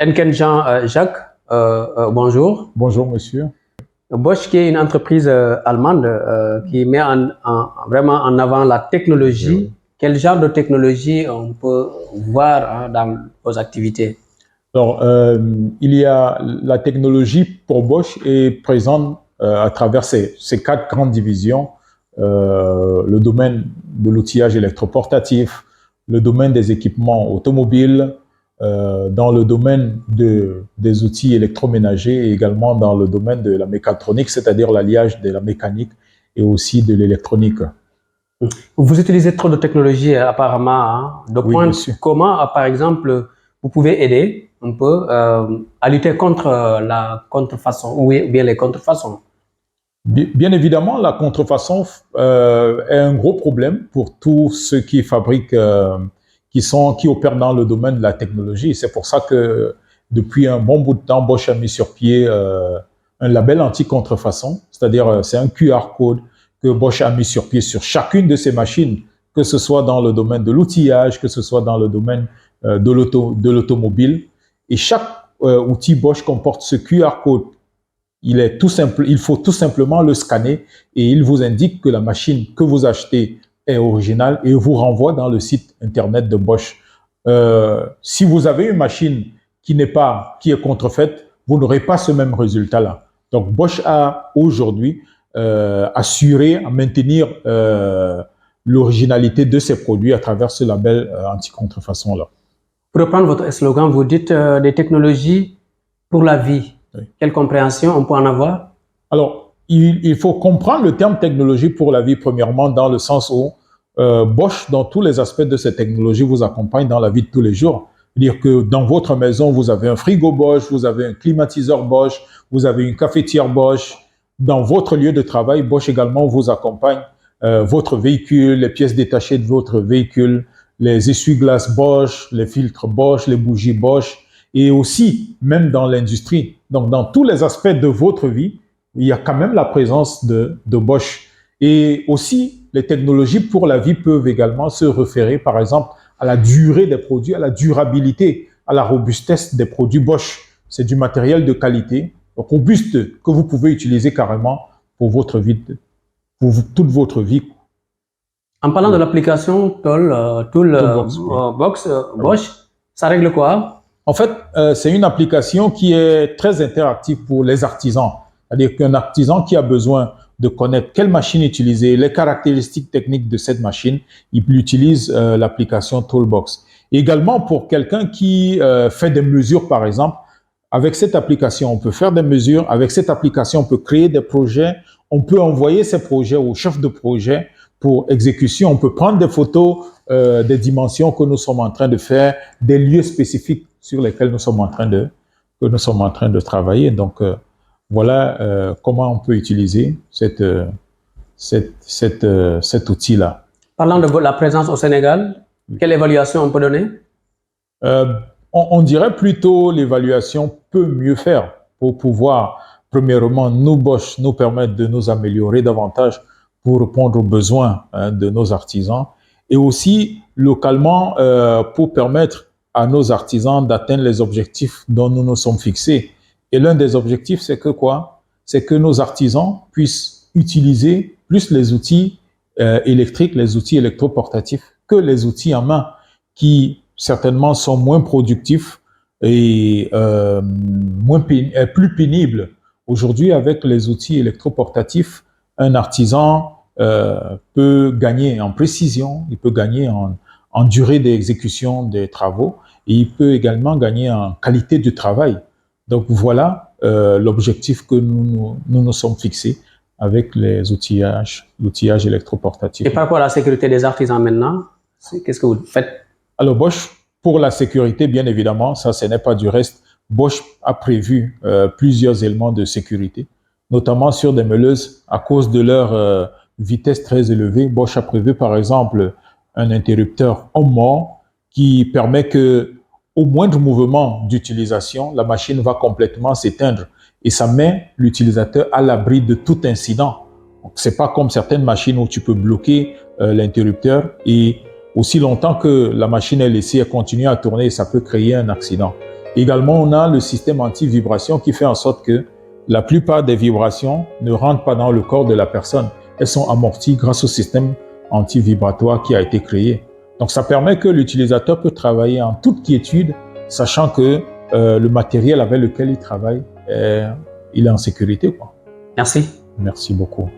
Enken Jean-Jacques, bonjour. Bonjour, monsieur. Bosch, qui est une entreprise allemande qui met vraiment en avant la technologie. Oui. Quel genre de technologie on peut voir dans vos activités? Alors, il y a la technologie pour Bosch est présente à travers ces quatre grandes divisions. Le domaine de l'outillage électroportatif, le domaine des équipements automobiles, dans le domaine des outils électroménagers et également dans le domaine de la mécatronique, c'est-à-dire l'alliage de la mécanique et aussi de l'électronique. Vous utilisez trop de technologies apparemment. Oui, monsieur. Comment, par exemple, vous pouvez aider un peu à lutter contre la contrefaçon ou bien les contrefaçons? Bien évidemment, la contrefaçon est un gros problème pour tous ceux qui fabriquent, qui opèrent dans le domaine de la technologie. C'est pour ça que depuis un bon bout de temps, Bosch a mis sur pied un label anti-contrefaçon, c'est-à-dire c'est un QR code que Bosch a mis sur pied sur chacune de ses machines, que ce soit dans le domaine de l'outillage, que ce soit dans le domaine de l'automobile. Et chaque outil Bosch comporte ce QR code. Il faut tout simplement le scanner et il vous indique que la machine que vous achetez est originale et vous renvoie dans le site internet de Bosch. Si vous avez une machine qui est contrefaite, vous n'aurez pas ce même résultat-là. Donc Bosch a aujourd'hui assuré à maintenir l'originalité de ses produits à travers ce label anti-contrefaçon-là. Pour reprendre votre slogan, vous dites des technologies pour la vie. Oui. Quelle compréhension on peut en avoir? Alors, il faut comprendre le terme technologie pour la vie, premièrement, dans le sens où Bosch, dans tous les aspects de cette technologie, vous accompagne dans la vie de tous les jours. C'est-à-dire que dans votre maison, vous avez un frigo Bosch, vous avez un climatiseur Bosch, vous avez une cafetière Bosch. Dans votre lieu de travail, Bosch également vous accompagne. Votre véhicule, les pièces détachées de votre véhicule, les essuie-glaces Bosch, les filtres Bosch, les bougies Bosch, et aussi, même dans l'industrie. Donc, dans tous les aspects de votre vie, il y a quand même la présence de Bosch. Et aussi, les technologies pour la vie peuvent également se référer, par exemple, à la durée des produits, à la durabilité, à la robustesse des produits Bosch. C'est du matériel de qualité, robuste, que vous pouvez utiliser carrément pour votre vie, pour toute votre vie. En parlant de l'application Toolbox, Bosch, ça règle quoi? En fait, c'est une application qui est très interactive pour les artisans. C'est-à-dire qu'un artisan qui a besoin de connaître quelle machine utiliser, les caractéristiques techniques de cette machine, il utilise l'application Toolbox. Également, pour quelqu'un qui fait des mesures, par exemple, avec cette application, on peut faire des mesures. Avec cette application, on peut créer des projets. On peut envoyer ces projets au chef de projet pour exécution. On peut prendre des photos des dimensions que nous sommes en train de faire, des lieux spécifiques sur lesquels nous sommes en train de travailler. Donc, voilà comment on peut utiliser cet outil-là. Parlant de la présence au Sénégal, quelle évaluation on peut donner? On dirait plutôt l'évaluation peut mieux faire pour pouvoir, premièrement, nous, Bosch, nous permettre de nous améliorer davantage pour répondre aux besoins de nos artisans et aussi localement pour permettre à nos artisans d'atteindre les objectifs dont nous nous sommes fixés. Et l'un des objectifs, c'est que quoi? C'est que nos artisans puissent utiliser plus les outils électriques, les outils électroportatifs que les outils en main qui certainement sont moins productifs et plus pénibles. Aujourd'hui, avec les outils électroportatifs, un artisan peut gagner en précision, il peut gagner en durée d'exécution des travaux et il peut également gagner en qualité du travail. Donc voilà l'objectif que nous nous sommes fixés avec l'outillage électroportatif. Et par rapport à la sécurité des artisans maintenant, qu'est-ce que vous faites? Alors Bosch, pour la sécurité, bien évidemment, ça ce n'est pas du reste. Bosch a prévu plusieurs éléments de sécurité, notamment sur des meuleuses à cause de leur vitesse très élevée. Bosch a prévu par exemple un interrupteur homme mort qui permet que au moindre mouvement d'utilisation, la machine va complètement s'éteindre et ça met l'utilisateur à l'abri de tout incident. C'est pas comme certaines machines où tu peux bloquer l'interrupteur et aussi longtemps que la machine est laissée continuer à tourner, ça peut créer un accident. Également, on a le système anti-vibration qui fait en sorte que la plupart des vibrations ne rentrent pas dans le corps de la personne. Elles sont amorties grâce au système anti-vibratoire qui a été créé. Donc, ça permet que l'utilisateur peut travailler en toute quiétude, sachant que le matériel avec lequel il travaille, il est en sécurité, quoi. Merci. Merci beaucoup.